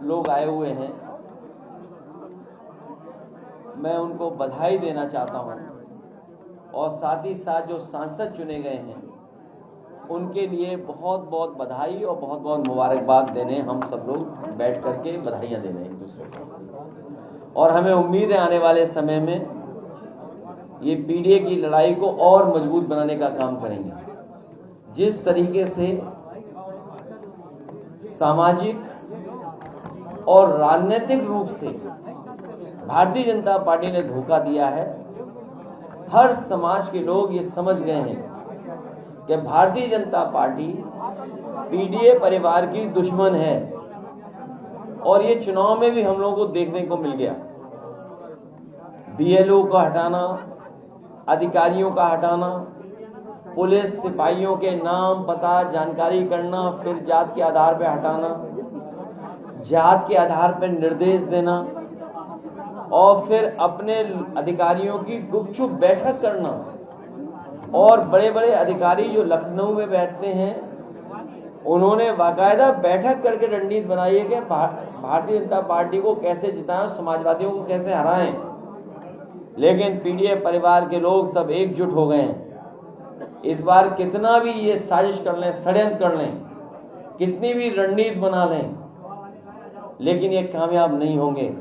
लोग आए हुए हैं, मैं उनको बधाई देना चाहता हूं और साथ ही साथ जो सांसद चुने गए हैं उनके लिए बहुत बहुत बधाई और बहुत बहुत मुबारकबाद देने हम सब लोग बैठ करके बधाइयाँ देने एक दूसरे को। और हमें उम्मीद है आने वाले समय में ये पीडीए की लड़ाई को और मजबूत बनाने का काम करेंगे। जिस तरीके से सामाजिक और राजनीतिक रूप से भारतीय जनता पार्टी ने धोखा दिया है, हर समाज के लोग ये समझ गए हैं कि भारतीय जनता पार्टी पीडीए परिवार की दुश्मन है। और ये चुनाव में भी हम लोगों को देखने को मिल गया। बीएलओ का हटाना, अधिकारियों का हटाना, पुलिस सिपाहियों के नाम पता जानकारी करना, फिर जात के आधार पर हटाना, जात के आधार पर निर्देश देना और फिर अपने अधिकारियों की गुपचुप बैठक करना। और बड़े बड़े अधिकारी जो लखनऊ में बैठते हैं उन्होंने बाकायदा बैठक करके रणनीति बनाई है कि भारतीय जनता पार्टी को कैसे जिताएं, समाजवादियों को कैसे हराएं। लेकिन पीडीए परिवार के लोग सब एकजुट हो गए हैं। इस बार कितना भी ये साजिश कर लें, षड्यंत्र कर लें, कितनी भी रणनीति बना लें, लेकिन ये कामयाब नहीं होंगे।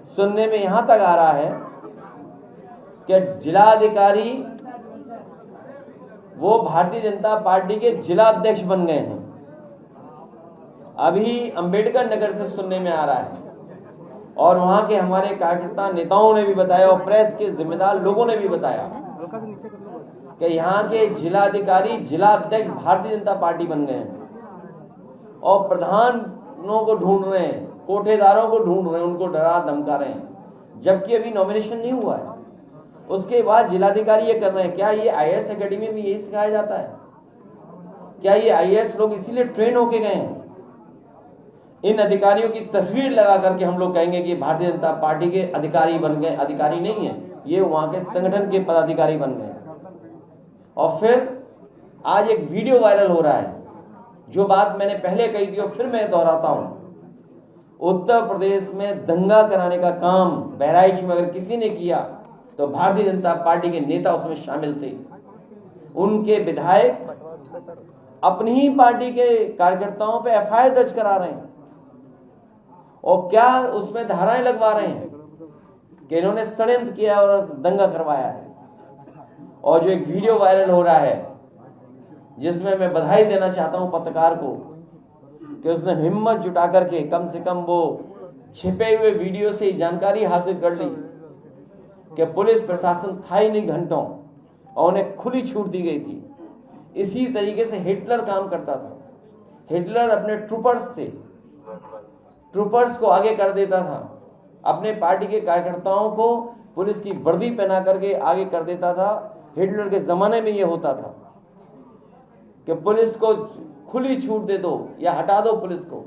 सुनने में यहां तक आ रहा है कि जिलाधिकारी वो भारतीय जनता पार्टी के जिला अध्यक्ष बन गए हैं। अभी अंबेडकर नगर से सुनने में आ रहा है और वहां के हमारे कार्यकर्ता नेताओं ने भी बताया और प्रेस के जिम्मेदार लोगों ने भी बताया कि यहाँ के जिलाधिकारी जिला अध्यक्ष भारतीय जनता पार्टी बन गए हैं और प्रधानों को ढूंढ रहे हैं, कोठेदारों को ढूंढ रहे हैं, उनको डरा धमका रहे हैं, जबकि अभी नॉमिनेशन नहीं हुआ है। उसके बाद जिलाधिकारी ये कर रहे हैं। क्या ये आईएएस एकेडमी में यही सिखाया जाता है? क्या ये आईएएस लोग इसीलिए ट्रेन होके गए हैं? इन अधिकारियों की तस्वीर लगा करके हम लोग कहेंगे कि भारतीय जनता पार्टी के अधिकारी बन गए। अधिकारी नहीं है, ये वहां के संगठन के पदाधिकारी बन गए। और फिर आज एक वीडियो वायरल हो रहा है, जो बात मैंने पहले कही थी और फिर मैं दोहराता हूं। उत्तर प्रदेश में दंगा कराने का काम बहराइच में अगर किसी ने किया तो भारतीय जनता पार्टी के नेता उसमें शामिल थे। उनके विधायक अपनी ही पार्टी के कार्यकर्ताओं पे एफआईआर दर्ज करा रहे हैं और क्या उसमें धाराएं लगवा रहे हैं कि इन्होंने षड्यंत्र किया और दंगा करवाया है। और जो एक वीडियो वायरल हो रहा है जिसमें मैं बधाई देना चाहता हूं पत्रकार को कि उसने हिम्मत जुटा करके कम से कम वो छिपे हुए वीडियो से जानकारी हासिल कर ली कि पुलिस प्रशासन था ही नहीं घंटों और उन्हें खुली छूट दी गई थी। इसी तरीके से हिटलर काम करता था। हिटलर अपने ट्रूपर्स को आगे कर देता था, अपने पार्टी के कार्यकर्ताओं को पुलिस की वर्दी पहना करके आगे कर देता था। हिटलर के जमाने में यह होता था कि पुलिस को खुली छूट दे दो या हटा दो पुलिस को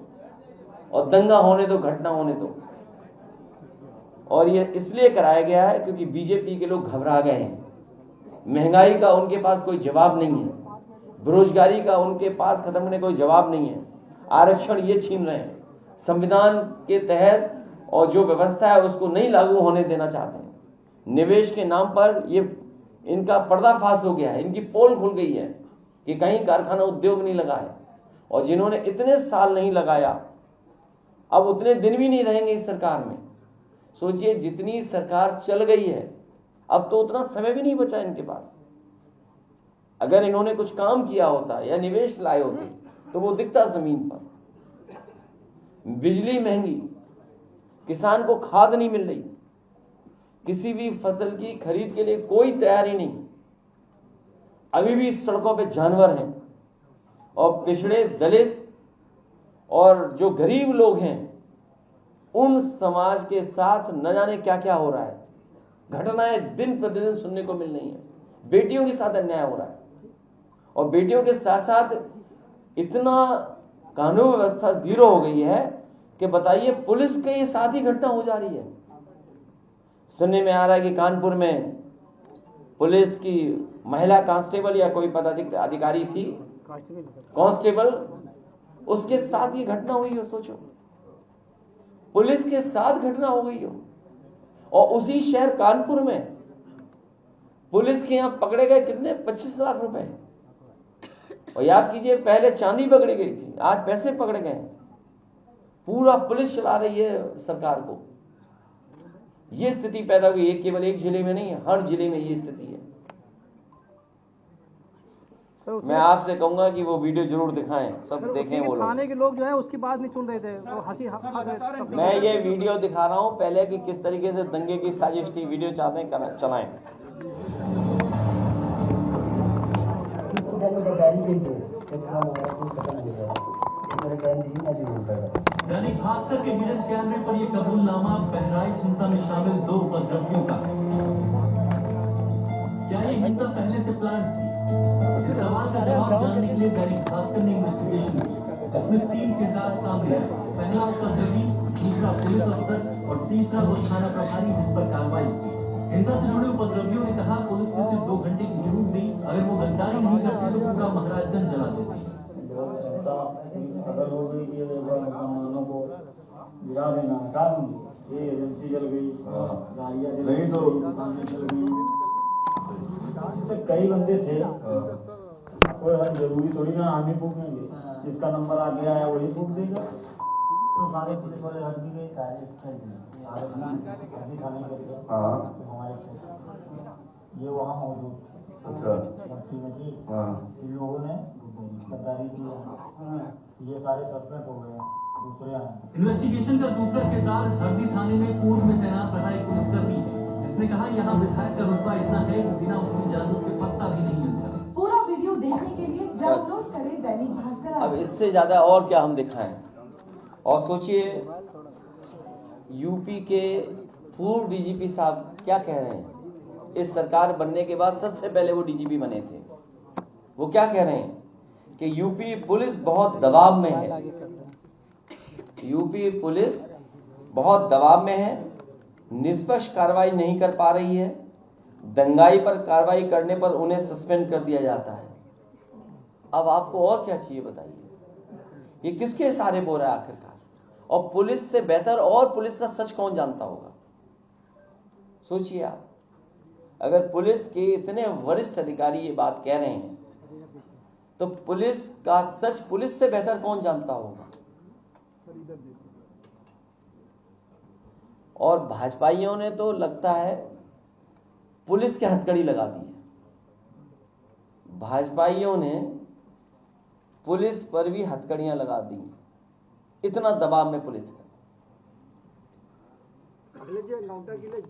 और दंगा होने दो, घटना होने दो। और ये इसलिए कराया गया है क्योंकि बीजेपी के लोग घबरा गए हैं। महंगाई का उनके पास कोई जवाब नहीं है, बेरोजगारी का उनके पास खत्म होने कोई जवाब नहीं है, आरक्षण ये छीन रहे हैं, संविधान के तहत और जो व्यवस्था है उसको नहीं लागू होने देना चाहते हैं। निवेश के नाम पर ये इनका पर्दाफाश हो गया है, इनकी पोल खुल गई है कि कहीं कारखाना उद्योग नहीं लगा है। और जिन्होंने इतने साल नहीं लगाया अब उतने दिन भी नहीं रहेंगे इस सरकार में। सोचिए, जितनी सरकार चल गई है अब तो उतना समय भी नहीं बचा इनके पास। अगर इन्होंने कुछ काम किया होता या निवेश लाए होते तो वो दिखता जमीन पर। बिजली महंगी, किसान को खाद नहीं मिल रही, किसी भी फसल की खरीद के लिए कोई तैयारी नहीं, अभी भी सड़कों पे जानवर हैं और पिछड़े दलित और जो गरीब लोग हैं उन समाज के साथ न जाने क्या क्या हो रहा है। घटनाएं दिन प्रतिदिन सुनने को मिल रही हैं। बेटियों के साथ अन्याय हो रहा है और बेटियों के साथ साथ इतना कानून व्यवस्था जीरो हो गई है कि बताइए पुलिस के साथ ही घटना हो जा रही है। सुनने में आ रहा है कि कानपुर में पुलिस की महिला कांस्टेबल या कोई पदाधिकारी थी, कांस्टेबल, उसके साथ ये घटना हुई हो। सोचो, पुलिस के साथ घटना हो गई हो, और उसी शहर कानपुर में पुलिस के यहां पकड़े गए कितने 25 लाख रुपए। और याद कीजिए पहले चांदी पकड़ी गई थी, आज पैसे पकड़े गए। पूरा पुलिस चला रही है सरकार को। ये स्थिति पैदा हुई है, केवल एक जिले में नहीं है, हर जिले में ये स्थिति है। मैं आपसे कहूंगा कि वो वीडियो जरूर दिखाएं, सब देखें वो लोग। थाने के लोग जो है उसकी बात नहीं सुन रहे थे, वो हंसी। मैं ये वीडियो दिखा रहा हूं पहले कि किस तरीके से दंगे की साजिश थी। वीडियो चाहते हैं चलाएं। दैनिक भास्कर के वीडियो कैमरे पर ये कबूलनामा बहराइच हिंसा में शामिल 2 उपद्रवियों का। क्या ये हिंसा पहले से प्लान थी? इस सवाल का जवाब जानने के लिए दैनिक भास्कर ने इन्वेस्टिगेशन की। इसमें 3 किरदार सामने आए। पहला उपद्रवी, दूसरा पुलिस अफसर और तीसरा वो थाना प्रभारी जिस पर कार्रवाई की। हिंसा से जुड़े उपद्रवियों ने कहा पुलिस ने सिर्फ 2 घंटे की जरूरत दी, अगर वो गद्दारी नहीं करती तो पूरा महाराजगंज जला देती। अगर हो गई कि मुसलमानों को गिरा देना, हटा दूंगी, ये एजेंसी जल गई, गाड़ियाँ जल गई, तो दुकानें जल गई, तो कई बंदे थे। कोई हम जरूरी थोड़ी ना हम ही फूकेंगे, जिसका नंबर आ गया है वही फूक देगा। तो सारे पुलिस वाले हट भी गए, हमारे ये वहाँ मौजूद इन लोगों ने गद्दारी की, ये सारे सस्पेंड हो गए, दूसरे हैं। इन्वेस्टिगेशन का दूसरा किरदार हरदी थाने में पूर्व में तैनात रहा एक पुलिसकर्मी है, जिसने कहा यहाँ विधायक का रुतबा इतना है कि बिना उसकी इजाजत के पत्ता भी नहीं मिलता। पूरा वीडियो देखने के लिए डाउनलोड करें दैनिक भास्कर। अब इससे ज्यादा और क्या हम दिखाएं। और सोचिए यूपी के पूर्व डीजीपी साहब क्या कह रहे हैं। इस सरकार बनने के बाद सबसे पहले वो डीजीपी बने थे। वो क्या कह रहे हैं कि यूपी पुलिस बहुत दबाव में है, यूपी पुलिस बहुत दबाव में है, निष्पक्ष कार्रवाई नहीं कर पा रही है, दंगाई पर कार्रवाई करने पर उन्हें सस्पेंड कर दिया जाता है। अब आपको और क्या चाहिए बताइए। ये किसके सहारे बोल रहा है आखिरकार। और पुलिस से बेहतर और पुलिस का सच कौन जानता होगा। सोचिए आप, अगर पुलिस के इतने वरिष्ठ अधिकारी ये बात कह रहे हैं तो पुलिस का सच पुलिस से बेहतर कौन जानता होगा। और भाजपाइयों ने तो लगता है पुलिस के हथकड़ी लगा दी है। भाजपाइयों ने पुलिस पर भी हथकड़ियां लगा दी, इतना दबाव में पुलिस है। अगले जो एनकाउंटर के लिए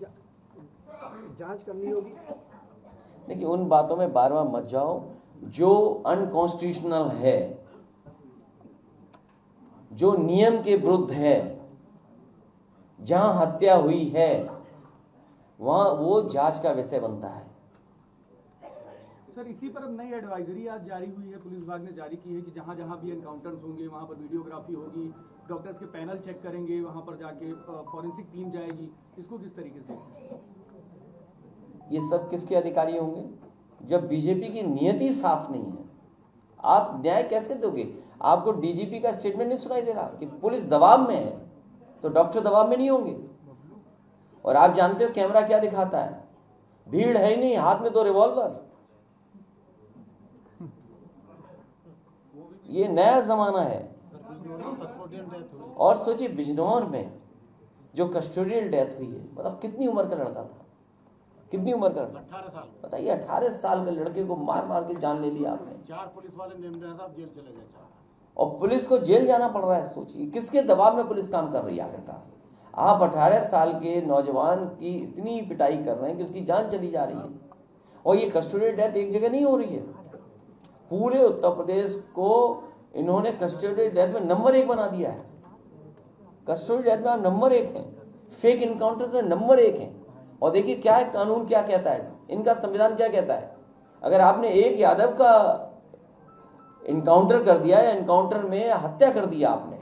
जांच करनी होगी। देखिए उन बातों में बार बार मत जाओ जो अनकॉन्स्टिट्यूशनल है, जो नियम के विरुद्ध है। जहां हत्या हुई है वहां वो जांच का विषय बनता है। सर इसी पर अब नई एडवाइजरी आज जारी हुई है, पुलिस विभाग ने जारी की है कि जहां जहां भी एनकाउंटर्स होंगे वहां पर वीडियोग्राफी होगी, डॉक्टर्स के पैनल चेक करेंगे, वहां पर जाके फॉरेंसिक टीम जाएगी। इसको किस तरीके से, ये सब किसके अधिकारी होंगे। जब बीजेपी की नियति साफ नहीं है आप न्याय कैसे दोगे। आपको डीजीपी का स्टेटमेंट नहीं सुनाई दे रहा कि पुलिस दबाव में है, तो डॉक्टर दबाव में नहीं होंगे। और आप जानते हो कैमरा क्या दिखाता है, भीड़ है ही नहीं, हाथ में तो रिवॉल्वर। ये नया जमाना है। और सोचिए बिजनौर में जो कस्टोडियल डेथ हुई है, मतलब कितनी उम्र का लड़का था, कितनी उम्र का, 18 साल। बताइए 18 साल के लड़के को मार मार के जान ले लिया आपने। 4 पुलिस वाले जेल चले गए। और पुलिस को जेल जाना पड़ रहा है। सोचिए किसके दबाव में पुलिस काम कर रही है आखिरकार। आप 18 साल के नौजवान की इतनी पिटाई कर रहे हैं कि उसकी जान चली जा रही है। और ये कस्टोडियल डेथ एक जगह नहीं हो रही है, पूरे उत्तर प्रदेश को इन्होंने कस्टोडियल डेथ में नंबर 1 बना दिया है। कस्टोडियल डेथ में आप नंबर 1 हैं, फेक इनकाउंटर में नंबर 1 हैं। और देखिए क्या है, कानून क्या कहता है, इनका संविधान क्या कहता है। अगर आपने एक यादव का इनकाउंटर कर दिया या इनकाउंटर में हत्या कर दिया आपने,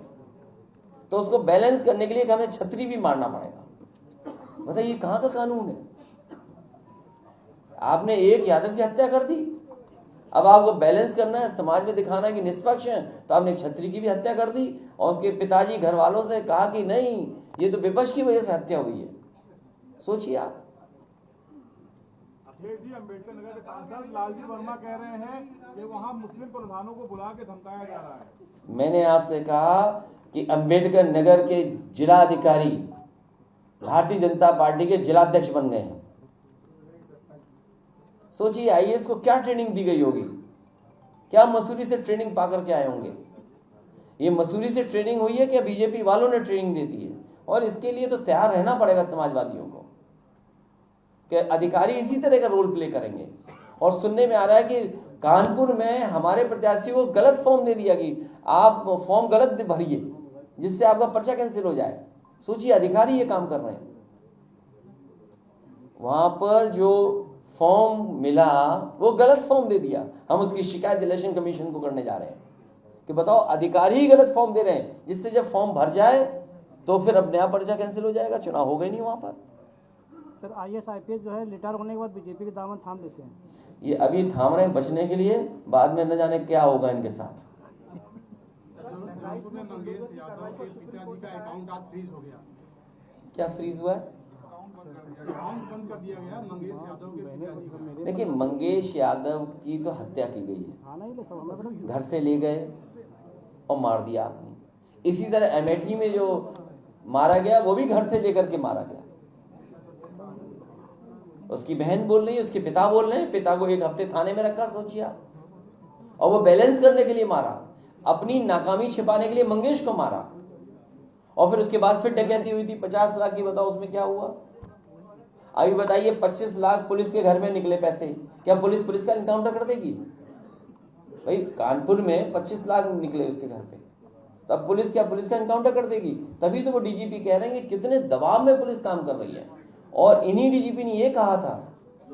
तो उसको बैलेंस करने के लिए हमें छतरी भी मारना पड़ेगा। बताइए कहां का कानून है। आपने एक यादव की हत्या कर दी, अब आपको बैलेंस करना है, समाज में दिखाना है कि निष्पक्ष है, तो आपने छतरी की भी हत्या कर दी। और उसके पिताजी घर वालों से कहा कि नहीं, ये तो विपक्ष की वजह से हत्या हुई है। सोचिए आप। अखिलेश जी, अम्बेडकर नगर के सांसद लालजी वर्मा कह रहे हैं कि वहां मुस्लिम प्रधानों को बुला के धमकाया जा रहा है। मैंने आपसे कहा कि अम्बेडकर नगर के जिलाधिकारी भारतीय जनता पार्टी के जिलाध्यक्ष बन गए हैं। सोचिए आईएएस को क्या ट्रेनिंग दी गई होगी, क्या मसूरी से ट्रेनिंग पा करके आए होंगे। ये मसूरी से ट्रेनिंग हुई है क्या बीजेपी वालों ने ट्रेनिंग दे दी है? और इसके लिए तो तैयार रहना पड़ेगा समाजवादियों को कि अधिकारी इसी तरह का रोल प्ले करेंगे। और सुनने में आ रहा है कि कानपुर में हमारे प्रत्याशी को गलत फॉर्म दे दिया कि आप फॉर्म गलत भरिए जिससे आपका पर्चा कैंसिल हो जाए। सोचिए अधिकारी ये काम कर रहे हैं। वहां पर जो फॉर्म मिला वो गलत फॉर्म दे दिया। हम उसकी शिकायत इलेक्शन कमीशन को करने जा रहे हैं कि बताओ अधिकारी ही गलत फॉर्म दे रहे हैं, जिससे जब फॉर्म भर जाए तो फिर अब नया पर्चा कैंसिल हो जाएगा, चुनाव होगा ही नहीं वहां पर। सर आईएएस आईपीएस जो है रिटायर होने के बाद बीजेपी के दामन थाम लेते हैं। ये अभी थाम रहे हैं बचने के लिए, बाद में न जाने क्या होगा इनके साथ। जौनपुर में मंगेश यादव के पिताजी का अकाउंट आज फ्रीज हो गया। क्या फ्रीज हुआ है? अकाउंट बंद कर दिया गया मंगेश यादव के पिताजी का। देखिए मंगेश यादव की तो हत्या की गई है, घर से ले गए और मार दिया आपने। इसी तरह अमेठी में जो मारा गया वो भी घर से लेकर के मारा गया। उसकी बहन बोल रही है, उसके पिता बोल रहे हैं, पिता को 1 हफ्ते थाने में रखा, सोचिए आप। और वो बैलेंस करने के लिए मारा, अपनी नाकामी छिपाने के लिए मंगेश को मारा। और फिर उसके बाद फिर डकैती हुई थी 50 लाख की, बताओ उसमें क्या हुआ। अभी बताइए 25 लाख पुलिस के घर में निकले पैसे, क्या पुलिस का इनकाउंटर कर देगी? भाई कानपुर में 25 लाख निकले उसके घर पे, तब पुलिस का इनकाउंटर कर देगी? तभी तो वो डीजीपी कह रहे हैं कि कितने दबाव में पुलिस काम कर रही है। और इन्हीं डीजीपी ने ये कहा था